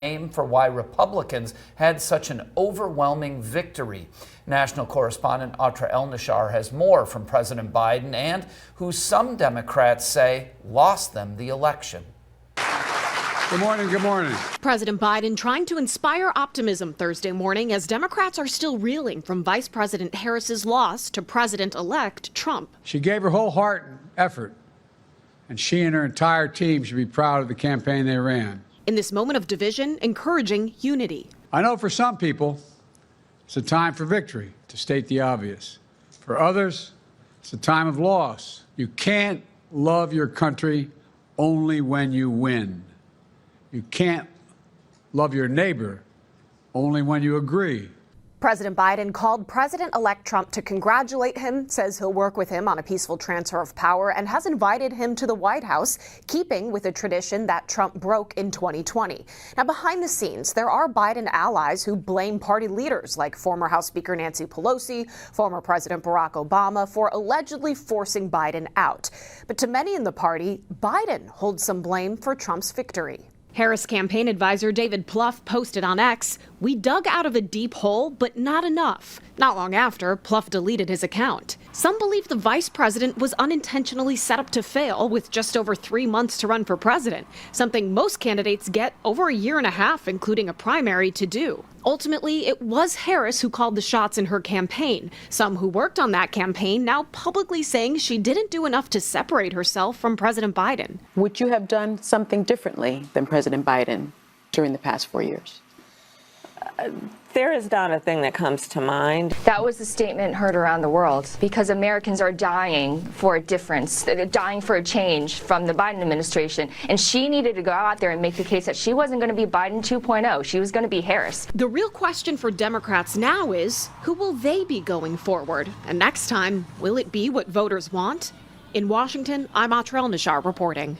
For why Republicans had such an overwhelming victory. National correspondent Atra El-Nashar has more from President Biden and who some Democrats say lost them the election. Good morning, good morning. President Biden trying to inspire optimism Thursday morning as Democrats are still reeling from Vice President Harris's loss to President-elect Trump. She gave her whole heart and effort, and she and her entire team should be proud of the campaign they ran. In this moment of division, encouraging unity. I know for some people, it's a time for victory, to state the obvious. For others, it's a time of loss. You can't love your country only when you win. You can't love your neighbor only when you agree. President Biden called President-elect Trump to congratulate him, says he'll work with him on a peaceful transfer of power, and has invited him to the White House, keeping with a tradition that Trump broke in 2020. Now, behind the scenes, there are Biden allies who blame party leaders like former House Speaker Nancy Pelosi, former President Barack Obama, for allegedly forcing Biden out. But to many in the party, Biden holds some blame for Trump's victory. Harris campaign advisor David Plouffe posted on X, "We dug out of a deep hole, but not enough." Not long after, Plouffe deleted his account. Some believe the vice president was unintentionally set up to fail with just over 3 months to run for president, something most candidates get over a year and a half, including a primary, to do. Ultimately, it was Harris who called the shots in her campaign. Some who worked on that campaign now publicly saying she didn't do enough to separate herself from President Biden. Would you have done something differently than President Biden during the past 4 years? There is not a thing that comes to mind. That was the statement heard around the world because Americans are dying for a difference. They're dying for a change from the Biden administration. And she needed to go out there and make the case that she wasn't going to be Biden 2.0. She was going to be Harris. The real question for Democrats now is, who will they be going forward? And next time, will it be what voters want? In Washington, I'm Atra El-Nashar reporting.